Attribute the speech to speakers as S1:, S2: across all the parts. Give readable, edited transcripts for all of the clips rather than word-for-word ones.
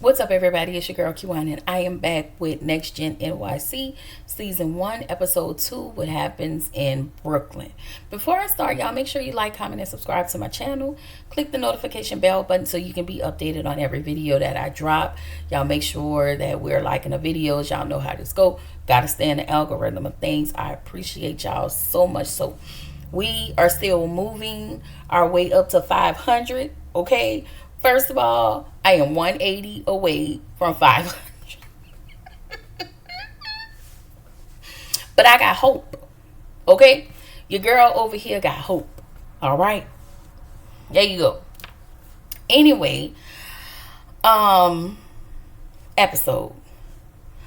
S1: What's up, everybody? It's your girl Q1, and I am back with Next Gen NYC Season 1, Episode 2, What Happens in Brooklyn. Before I start, y'all make sure you like, comment, and subscribe to my channel. Click the notification bell button so you can be updated on every video that I drop. Y'all make sure that we're liking the videos. Y'all know how this go. Gotta stay in the algorithm of things. I appreciate y'all so much. So we are still moving our way up to 500, okay? First of all, I am 180 away from 500. But I got hope. Okay? Your girl over here got hope. All right? There you go. Anyway, episode.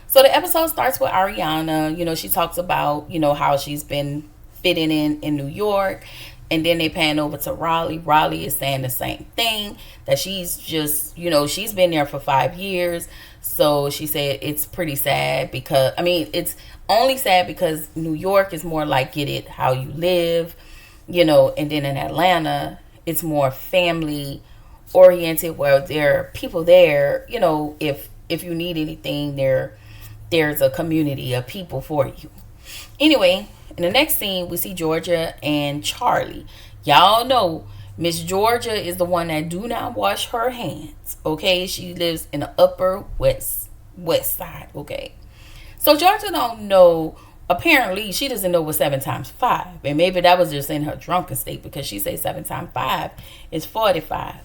S1: So the episode starts with Ariana. You know, she talks about, how she's been fitting in New York. And then they pan over to Raleigh. Raleigh is saying the same thing, that she's just, she's been there for 5 years. So she said it's pretty sad because, it's only sad because New York is more like get it how you live, and then in Atlanta, it's more family oriented where there are people there, if you need anything, there's a community of people for you. Anyway, in the next scene, we see Georgia and Charlie. Y'all know Miss Georgia is the one that do not wash her hands. Okay, she lives in the upper west side. Okay, so Georgia don't know. Apparently, she doesn't know what 7 times 5, and maybe that was just in her drunken state because she said 7 times 5 is 45.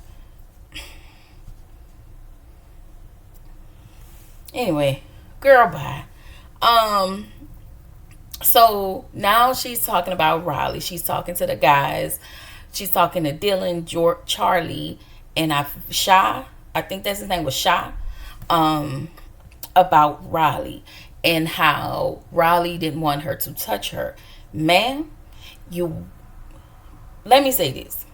S1: Anyway, girl, bye. So now she's talking about Raleigh. She's talking to the guys. She's talking to Dylan, Charlie, and Sha. I think that's his name was Sha. About Raleigh and how Raleigh didn't want her to touch her. Ma'am, let me say this.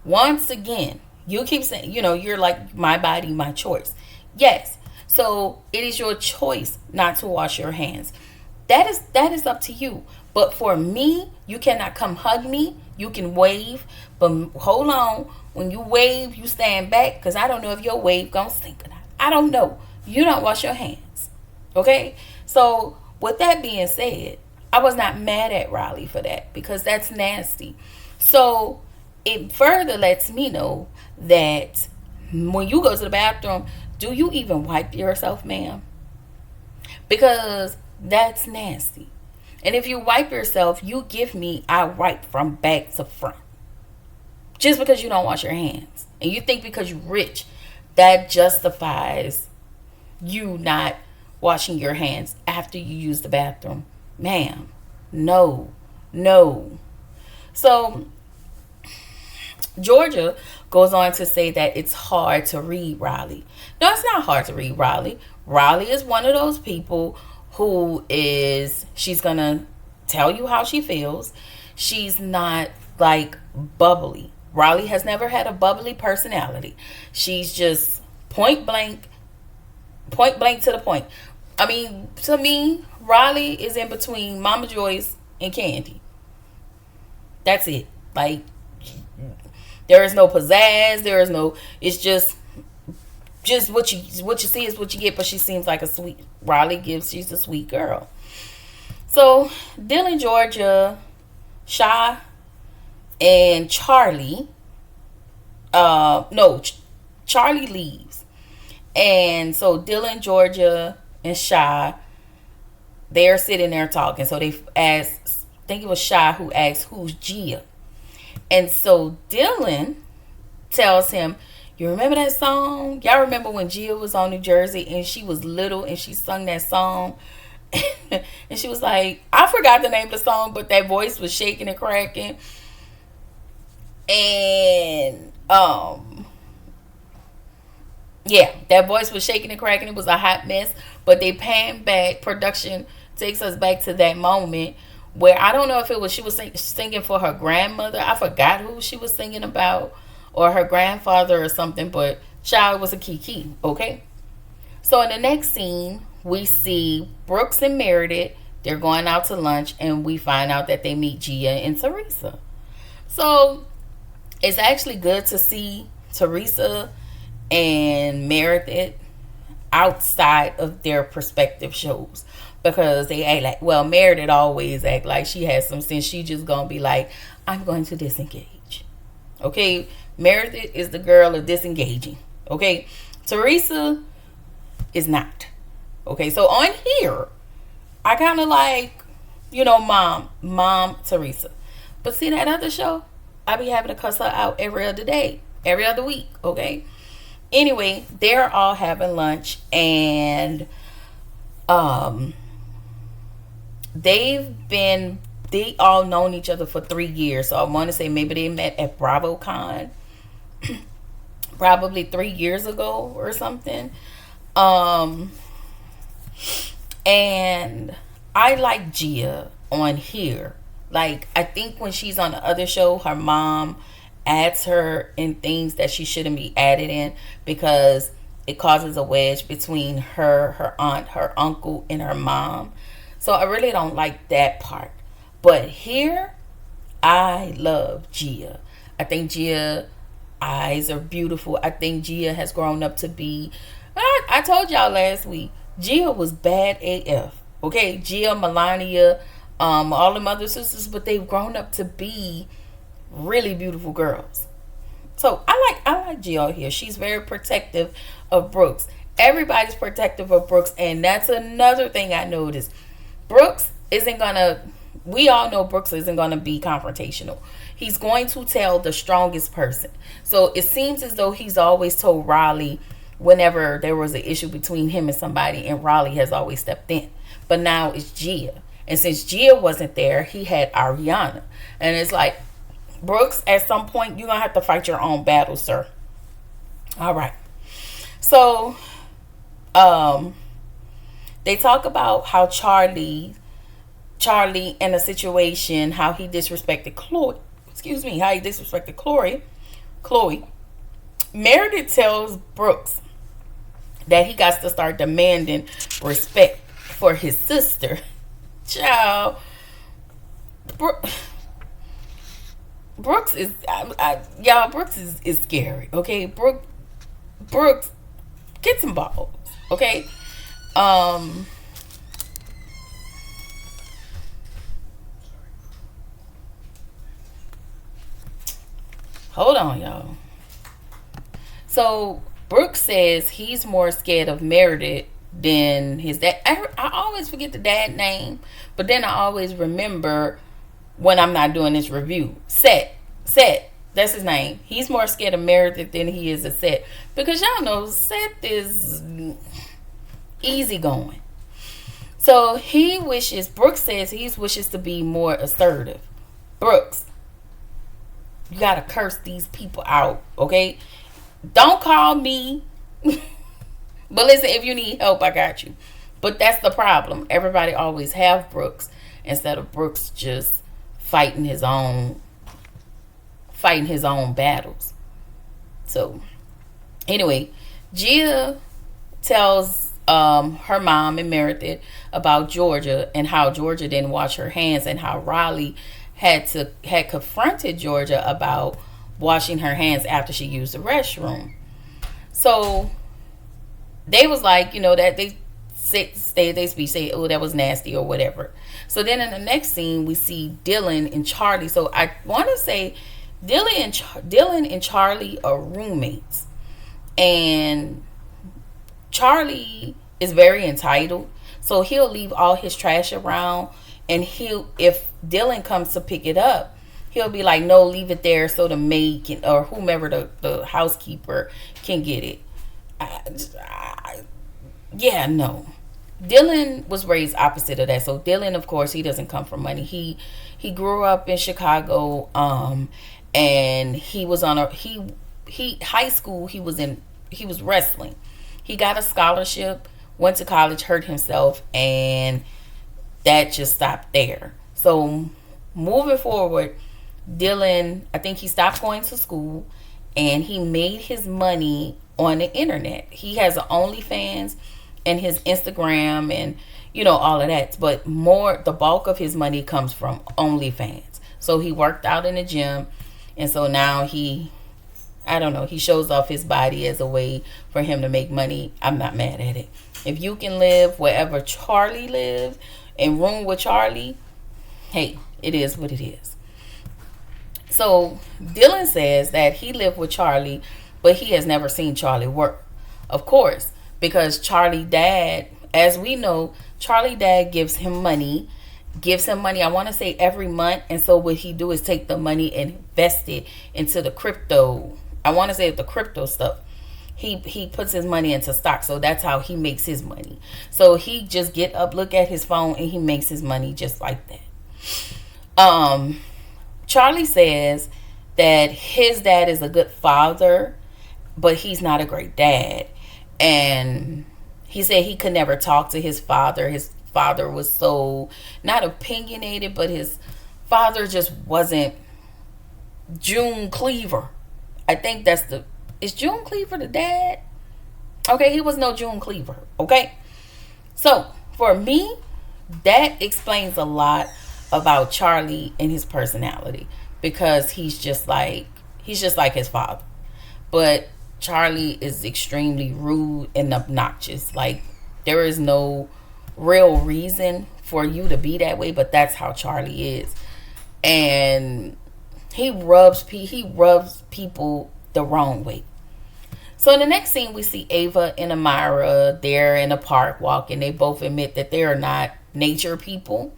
S1: Once again, you keep saying, you're like my body, my choice. Yes. So it is your choice not to wash your hands. That is up to you. But for me, you cannot come hug me. You can wave, but hold on. When you wave, you stand back because I don't know if your wave gonna stink or not. I don't know. You don't wash your hands, okay? So with that being said, I was not mad at Riley for that because that's nasty. So it further lets me know that when you go to the bathroom, do you even wipe yourself, ma'am? Because that's nasty. And if you wipe yourself, you give me, I wipe from back to front. Just because you don't wash your hands. And you think because you're rich, that justifies you not washing your hands after you use the bathroom. Ma'am, no. So, Georgia goes on to say that it's hard to read Raleigh. No, it's not hard to read Raleigh. Raleigh is one of those people she's gonna tell you how she feels. She's not like bubbly. Raleigh has never had a bubbly personality. She's just point blank to the point. To me, Raleigh is in between Mama Joyce and Candy. That's it. Like, there is no pizzazz. There is no. It's just what you see is what you get. But she seems like a sweet. She's a sweet girl. So Dylan, Georgia, Sha, and Charlie. Charlie leaves, and so Dylan, Georgia, and Sha, they're sitting there talking. So they asked. I think it was Sha who asked, "Who's Gia?" And so Dylan tells him, you remember that song? Y'all remember when Gia was on New Jersey and she was little and she sung that song? And she was like, I forgot the name of the song, but that voice was shaking and cracking. And, yeah, that voice was shaking and cracking. It was a hot mess. But they pan back. Production takes us back to that moment where I don't know if it was she was singing for her grandmother. I forgot who she was singing about, or her grandfather or something, but child was a kiki, okay? So in the next scene, we see Brooks and Meredith. They're going out to lunch, and we find out that they meet Gia and Teresa. So it's actually good to see Teresa and Meredith outside of their perspective shows, because they act like, well, Meredith always act like she has some sense. She just gonna be like, I'm going to disengage. Okay, Meredith is the girl of disengaging. Okay, Teresa is not. Okay, so on here, I kind of like, mom Teresa. But see that other show, I be having to cuss her out every other day, every other week. Okay. Anyway, they're all having lunch, and they all known each other for 3 years. So I want to say maybe they met at BravoCon probably 3 years ago or something. And I like Gia on here. Like, I think when she's on the other show, her mom adds her in things that she shouldn't be added in, because it causes a wedge between her aunt, her uncle, and her mom. So I really don't like that part. But here, I love Gia. I think Gia eyes are beautiful. I think Gia has grown up to be, I told y'all last week, Gia was bad AF. Okay, Gia, Melania, all them other sisters, but they've grown up to be really beautiful girls. So I like Gia here. She's very protective of Brooks. Everybody's protective of Brooks, and that's another thing I noticed. Brooks isn't gonna. We all know Brooks isn't gonna be confrontational. He's going to tell the strongest person. So it seems as though he's always told Raleigh whenever there was an issue between him and somebody, and Raleigh has always stepped in. But now it's Gia. And since Gia wasn't there, he had Ariana. And it's like, Brooks, at some point, you're going to have to fight your own battle, sir. All right. So, they talk about how Charlie in a situation, how he disrespected Chloe. How he disrespected Chloe. Meredith tells Brooks that he got to start demanding respect for his sister. Child, Brooks is, y'all, Brooks is scary. Okay, Brooks, get some balls. Okay, hold on, y'all. So Brooks says he's more scared of Meredith than his dad. I always forget the dad name, but then I always remember when I'm not doing this review. Seth, that's his name. He's more scared of Meredith than he is of Seth, because y'all know Seth is easygoing. So Brooks says he wishes to be more assertive. Brooks, you gotta curse these people out, okay? Don't call me. But listen, if you need help, I got you. But that's the problem. Everybody always have Brooks, instead of Brooks just fighting his own battles. So anyway, Gia tells her mom and Meredith about Georgia, and how Georgia didn't wash her hands, and how Raleigh had confronted Georgia about washing her hands after she used the restroom. So they was like, that they say, oh, that was nasty or whatever. So then in the next scene, we see Dylan and Charlie. So I want to say Dylan and Charlie are roommates, and Charlie is very entitled, so he'll leave all his trash around, and if Dylan comes to pick it up, he'll be like, no, leave it there so the maid can, or whomever the housekeeper can get it. No. Dylan was raised opposite of that. So Dylan, of course, he doesn't come from money. He grew up in Chicago, and he was on high school. He was wrestling. He got a scholarship, went to college, hurt himself, and that just stopped there. So moving forward, Dylan, I think he stopped going to school, and he made his money on the internet. He has an OnlyFans and his Instagram and all of that, but the bulk of his money comes from OnlyFans. So he worked out in the gym, and so now he I don't know. He shows off his body as a way for him to make money. I'm not mad at it. If you can live wherever Charlie lives and room with Charlie, hey, it is what it is. So Dylan says that he lived with Charlie, but he has never seen Charlie work. Of course, because Charlie dad, as we know, Charlie dad gives him money, I want to say every month. And so what he do is take the money and invest it into the crypto. I want to say the crypto stuff. He puts his money into stock. So that's how he makes his money. So he just get up, look at his phone, and he makes his money just like that. Charlie says that his dad is a good father, but he's not a great dad. And he said he could never talk to his father. His father was so, not opinionated, but his father just wasn't June Cleaver. I think that's is June Cleaver the dad? Okay, he was no June Cleaver. Okay. So for me, that explains a lot about Charlie and his personality, because he's just like his father. But Charlie is extremely rude and obnoxious. Like, there is no real reason for you to be that way, but that's how Charlie is. And he rubs people the wrong way. So in the next scene, we see Ava and Amira. They're in a park walking. They both admit that they are not nature people.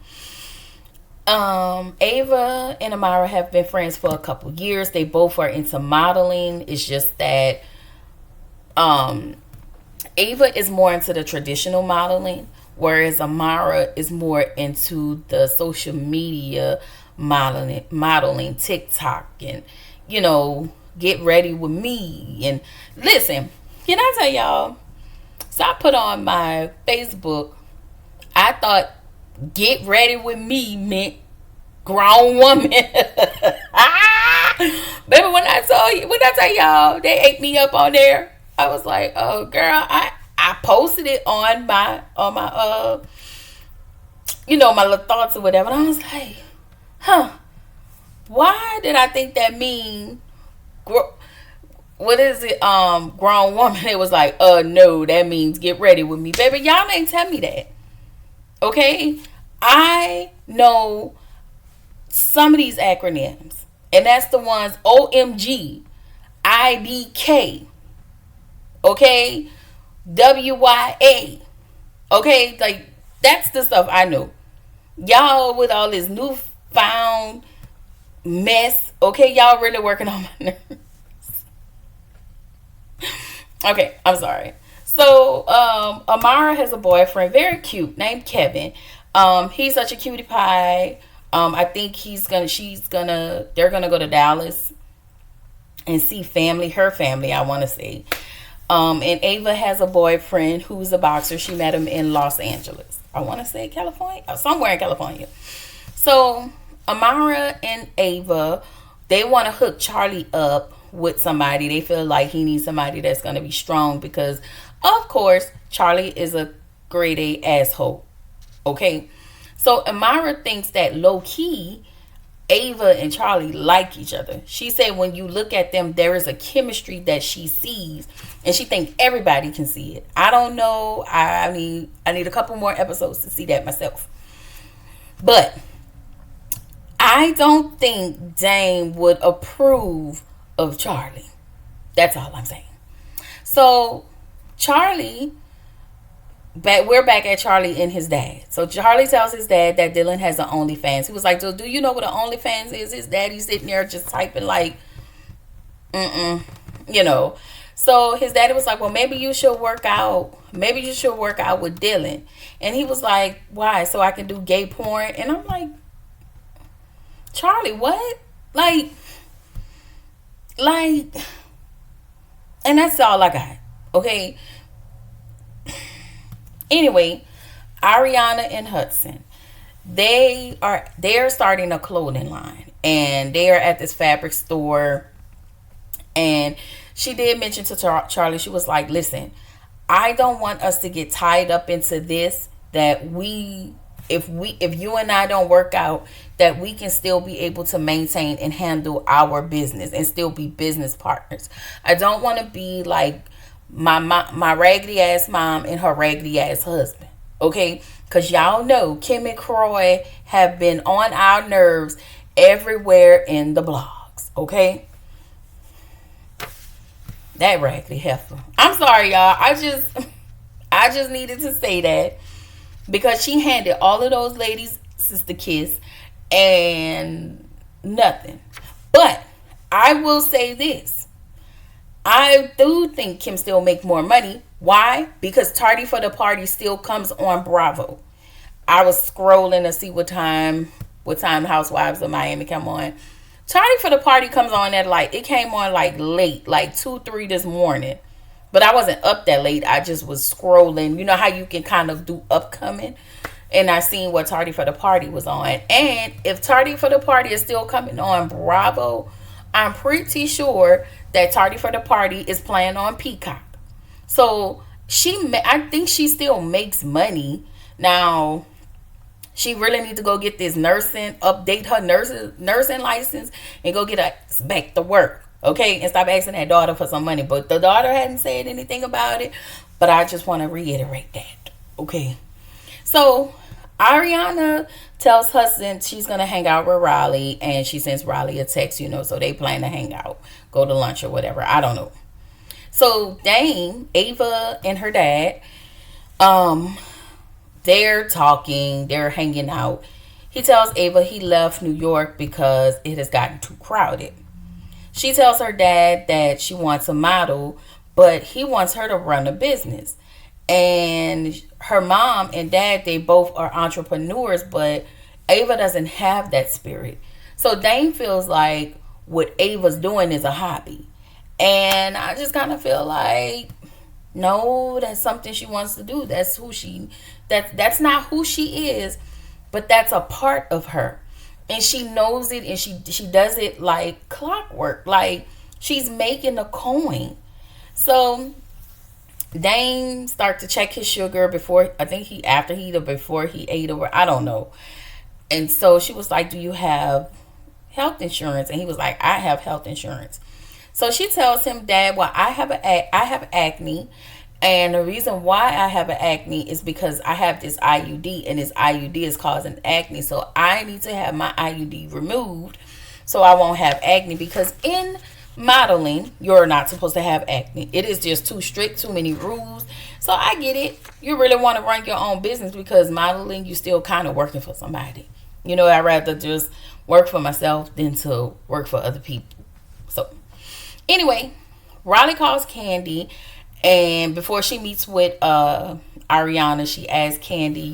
S1: Ava and Amira have been friends for a couple years. They both are into modeling. It's just that Ava is more into the traditional modeling, whereas Amira is more into the social media modeling, TikTok, and, you know, get ready with me. And listen, can I tell y'all, so I put on my Facebook, I thought get ready with me meant grown woman. Baby, when I tell y'all they ate me up on there, I was like, oh girl, I posted it on my my little thoughts or whatever, and I was like, why did I think that mean what is it, grown woman? It was like, no, that means get ready with me. Baby, y'all ain't tell me that. Okay? I know some of these acronyms, and that's the ones OMG, IDK, okay, WYA, okay, like that's the stuff I know. Y'all with all this newfound mess, okay, y'all really working on my nerves. Okay, I'm sorry. So Amara has a boyfriend, very cute, named Kevin. He's such a cutie pie. I think they're gonna go to Dallas and see her family, I want to say. And Ava has a boyfriend who's a boxer. She met him in Los Angeles, I want to say California, somewhere in California. So Amara and Ava, they want to hook Charlie up with somebody. They feel like he needs somebody that's going to be strong, because of course Charlie is a grade A asshole. Okay, so Amira thinks that low key Ava and Charlie like each other. She said when you look at them, there is a chemistry that she sees, and she thinks everybody can see it. I don't know. I need a couple more episodes to see that myself. But I don't think Dame would approve of Charlie. That's all I'm saying. So Charlie, we're back at Charlie and his dad. So Charlie tells his dad that Dylan has an OnlyFans. He was like, do you know what an OnlyFans is? His daddy's sitting there just typing like, So his daddy was like, well, maybe you should work out. Maybe you should work out with Dylan. And he was like, why? So I can do gay porn? And I'm like, Charlie, what? Like, and that's all I got. Okay. Anyway, Ariana and Hudson, they're starting a clothing line, and they are at this fabric store. And she did mention to Charlie, she was like, listen, I don't want us to get tied up into this, that we if you and I don't work out, that we can still be able to maintain and handle our business and still be business partners. I don't want to be like my raggedy ass mom and her raggedy ass husband. Okay? Because y'all know Kim and Croy have been on our nerves everywhere in the blogs. Okay? That raggedy heifer. I'm sorry, y'all. I just needed to say that because she handed all of those ladies sister kiss and nothing. But I will say this. I do think Kim still make more money. Why? Because Tardy for the Party still comes on Bravo. I was scrolling to see what time Housewives of Miami come on. Tardy for the Party comes on at like, it came on like late, like 2, 3 this morning. But I wasn't up that late. I just was scrolling. You know how you can kind of do upcoming? And I seen what Tardy for the Party was on. And if Tardy for the Party is still coming on Bravo, I'm pretty sure that Tardy for the Party is playing on Peacock. So I think she still makes money. Now, she really needs to go get this update her nursing license and go get her back to work. Okay? And stop asking that daughter for some money. But the daughter hadn't said anything about it. But I just want to reiterate that. Okay? So, Ariana tells Hudson she's going to hang out with Riley. And she sends Riley a text, so they plan to hang out. Go to lunch or whatever. I don't know. So, Dame, Ava, and her dad, they're talking, they're hanging out. He tells Ava he left New York because it has gotten too crowded. She tells her dad that she wants a model, but he wants her to run a business. And her mom and dad, they both are entrepreneurs, but Ava doesn't have that spirit. So Dane feels like what Ava's doing is a hobby. And I just kind of feel like, no, that's something she wants to do. That's that's not who she is, but that's a part of her. And she knows it, and she does it like clockwork. Like she's making a coin. So Dane start to check his sugar before he ate, or I don't know. And so she was like, do you have health insurance? And he was like, I have health insurance. So she tells him, Dad, well, I have acne, and the reason why I have an acne is because I have this IUD, and this IUD is causing acne. So I need to have my IUD removed so I won't have acne, because in modeling, you're not supposed to have acne. It is just too strict, too many rules. So I get it. You really want to run your own business, because modeling, you still kind of working for somebody. I'd rather just work for myself than to work for other people. So anyway, Riley calls Candy, and before she meets with Ariana, she asks Candy,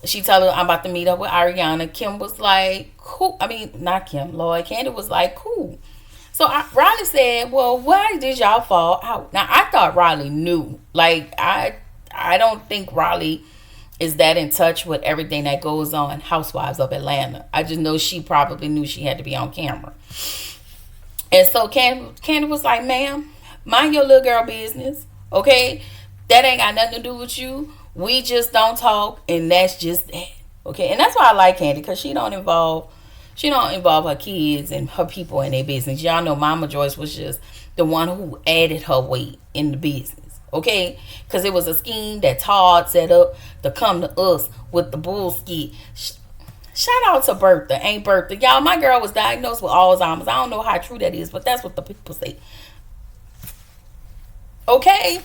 S1: she tell her, I'm about to meet up with Ariana. Kim was like, cool. I mean, not Kim, Lord. Candy was like, cool. So Riley said, well, why did y'all fall out? Now, I thought Riley knew. Like, I don't think Riley is that in touch with everything that goes on Housewives of Atlanta. I just know she probably knew she had to be on camera. And so Candy was like, ma'am, mind your little girl business, okay? That ain't got nothing to do with you. We just don't talk, and that's just that, okay? And that's why I like Candy, because she don't involve her kids and her people in their business. Y'all know Mama Joyce was just the one who added her weight in the business, okay? Because it was a scheme that Todd set up to come to us with the bullshit. Shout out to Bertha. Ain't Bertha. Y'all, my girl was diagnosed with Alzheimer's. I don't know how true that is, but that's what the people say. Okay?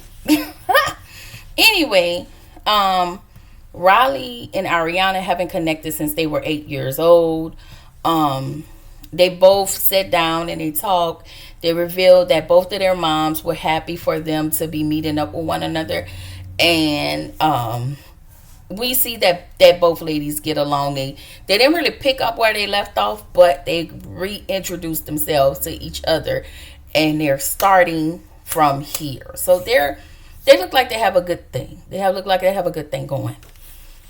S1: Anyway, Riley and Ariana haven't connected since they were 8 years old. They both sit down and they talk. They revealed that both of their moms were happy for them to be meeting up with one another. And we see that both ladies get along. They didn't really pick up where they left off, but they reintroduced themselves to each other, and they're starting from here. So they look like they have a good thing. They look like they have a good thing going.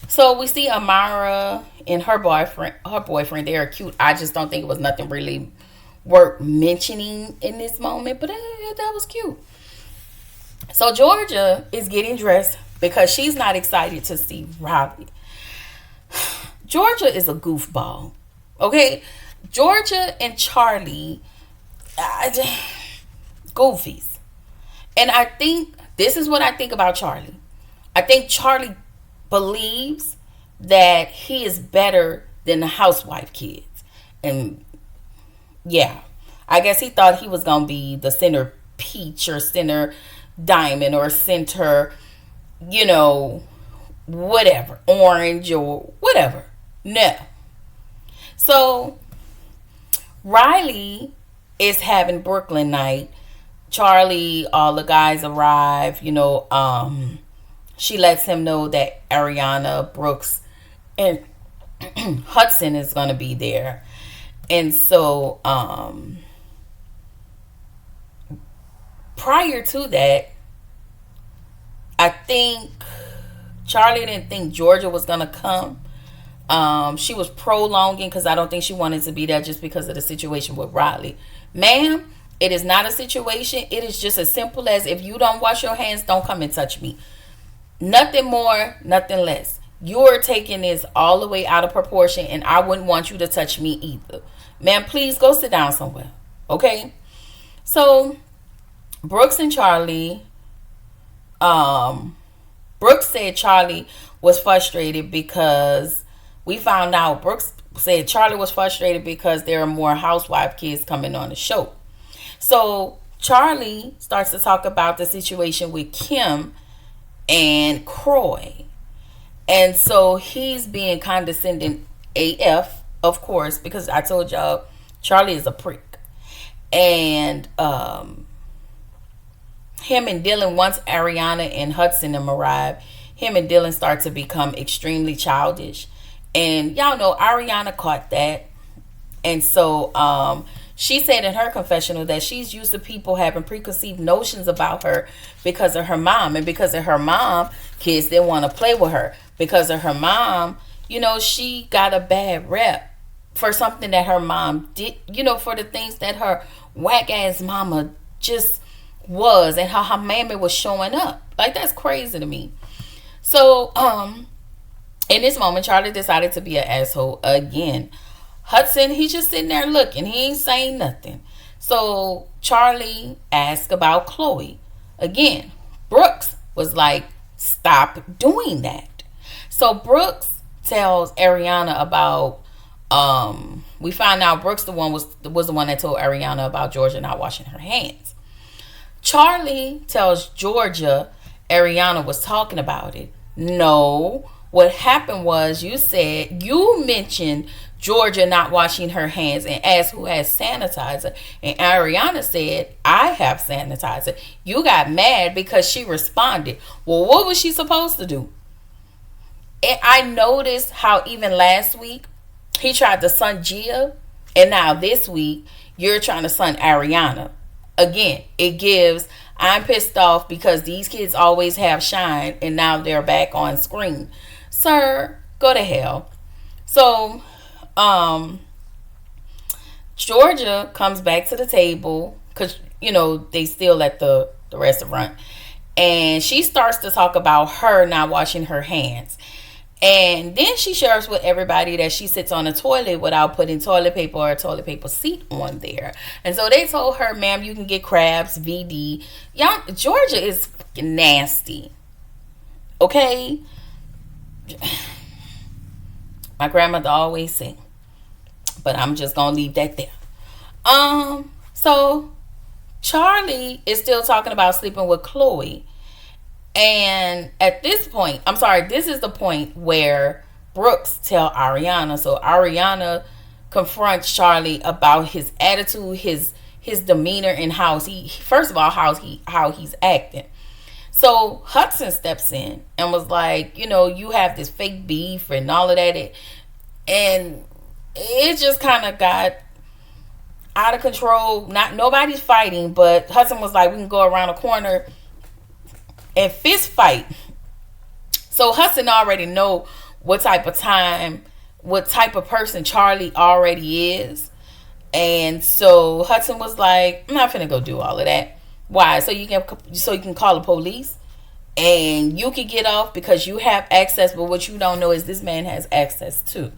S1: So we see Amara and her boyfriend. They are cute. I just don't think it was nothing really worth mentioning in this moment, but that was cute. So Georgia is getting dressed because she's not excited to see Riley. Georgia is a goofball. Okay? Georgia and Charlie, goofies. And I think this is what I think about Charlie. I think Charlie believes that he is better than the housewife kids. And yeah, I guess he thought he was going to be the center peach or center diamond or center, you know, whatever, orange or whatever. No. So Riley is having Brooklyn night. Charlie, all the guys arrive, she lets him know that Ariana, Brooks, and Hudson is going to be there. And so prior to that, I think Charlie didn't think Georgia was going to come. She was prolonging because I don't think she wanted to be there just because of the situation with Riley. Ma'am, it is not a situation. It is just as simple as if you don't wash your hands, don't come and touch me. Nothing more, nothing less. You're taking this all the way out of proportion, and I wouldn't want you to touch me either. Ma'am, please go sit down somewhere. Okay? So, Brooks and Charlie, Brooks said Charlie was frustrated because we found out Brooks said Charlie was frustrated because there are more housewife kids coming on the show. So Charlie starts to talk about the situation with Kim and Croy. And so he's being condescending AF, of course, because I told y'all Charlie is a prick. And him and Dylan, once Ariana and Hudson them arrive, him and Dylan start to become extremely childish. And y'all know Ariana caught that. And so she said in her confessional that she's used to people having preconceived notions about her because of her mom. And because of her mom, kids didn't want to play with her. Because of her mom, she got a bad rep for something that her mom did, for the things that her whack-ass mama just was and how her mammy was showing up. Like, that's crazy to me. So, in this moment, Charlie decided to be an asshole again. Hudson, he's just sitting there looking. He ain't saying nothing. So Charlie asked about Chloe. Again, Brooks was like, stop doing that. So Brooks tells Ariana about, we find out Brooks was the one that told Ariana about Georgia not washing her hands. Charlie tells Georgia Ariana was talking about it. No, what happened was you mentioned Georgia not washing her hands and asked who has sanitizer. And Ariana said, I have sanitizer. You got mad because she responded. Well, what was she supposed to do? And I noticed how even last week he tried to sun Gia, and now this week you're trying to sun Ariana. Again, it gives, I'm pissed off because these kids always have shine and now they're back on screen. Sir, go to hell. So Georgia comes back to the table because they still at the restaurant, and she starts to talk about her not washing her hands. And then she shares with everybody that she sits on a toilet without putting toilet paper or a toilet paper seat on there. And so they told her, ma'am, you can get crabs, VD. Y'all, Georgia is nasty. Okay? My grandmother always said. But I'm just going to leave that there. So Charlie is still talking about sleeping with Chloe. And at this point, this is the point where Brooks tell Ariana. So Ariana confronts Charlie about his attitude, his demeanor, and how he's acting. So Hudson steps in and was like, you have this fake beef and all of that. And it just kind of got out of control. Nobody's fighting, but Hudson was like, we can go around the corner and fist fight. So Hudson already know what type of person Charlie already is. And so Hudson was like, I'm not finna go do all of that. Why? So you can call the police and you can get off because you have access, but what you don't know is this man has access too.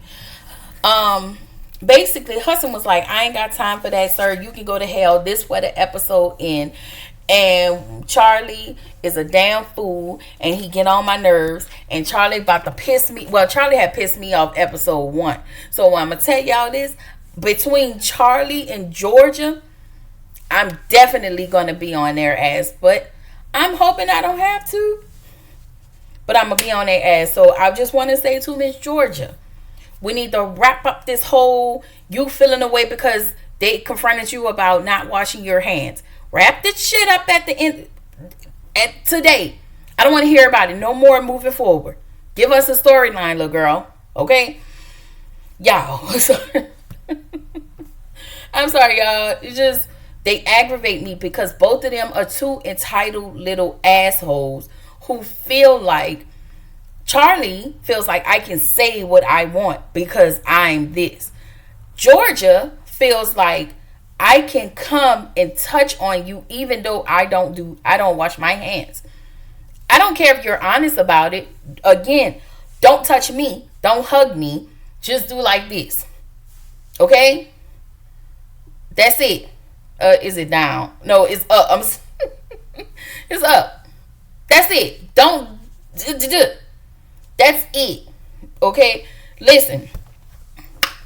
S1: Um, Basically, Hudson was like, I ain't got time for that, sir. You can go to hell. This where the episode end. And Charlie is a damn fool, and he get on my nerves. And Charlie about to piss me. Well, Charlie had pissed me off episode 1. So I'm gonna tell y'all this: between Charlie and Georgia, I'm definitely gonna be on their ass. But I'm hoping I don't have to. But I'm gonna be on their ass. So I just want to say to Miss Georgia, we need to wrap up this whole you feeling away because they confronted you about not washing your hands. Wrap this shit up at the end at today. I don't want to hear about it no more moving forward. Give us a storyline, little girl. Okay? Y'all. I'm sorry, y'all. It's just they aggravate me because both of them are two entitled little assholes who feel like Charlie feels like I can say what I want because I'm this. Georgia feels like I can come and touch on you even though I don't wash my hands. I don't care if you're honest about it. Again, don't touch me. Don't hug me. Just do like this. Okay? That's it. Is it down? No, it's up. It's up. That's it. Don't. That's it. Okay? Listen.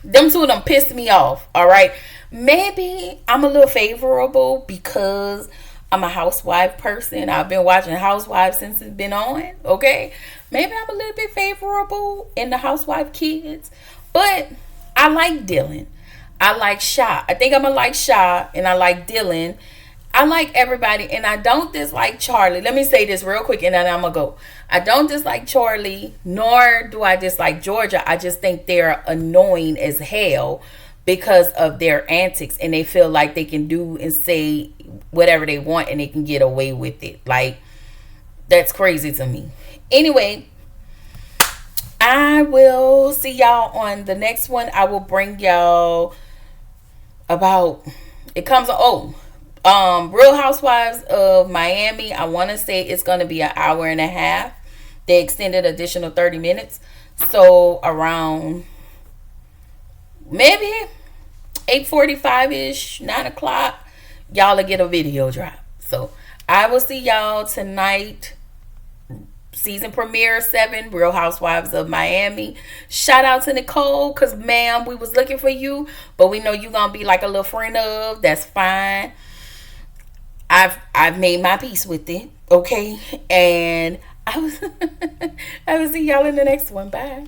S1: Them two of them pissed me off. Alright? Maybe I'm a little favorable because I'm a housewife person. I've been watching Housewives since it's been on. Okay? Maybe I'm a little bit favorable in the housewife kids. But I like Dylan. I like Sha. I think I'm going to like Sha. And I like Dylan. I like everybody. And I don't dislike Charlie. Let me say this real quick and then I'm going to go. I don't dislike Charlie. Nor do I dislike Georgia. I just think they're annoying as hell because of their antics. And they feel like they can do and say whatever they want. And they can get away with it. Like, that's crazy to me. Anyway, I will see y'all on the next one. I will bring y'all about it comes Real Housewives of Miami. I want to say it's going to be an hour and a half. They extended additional 30 minutes. So around maybe 8:45-ish, 9 o'clock, y'all will get a video drop. So I will see y'all tonight. Season premiere 7, Real Housewives of Miami. Shout out to Nicole, because ma'am, we was looking for you, but we know you gonna be like a little friend of. That's fine. I've made my peace with it, okay? And I will see y'all in the next one. Bye.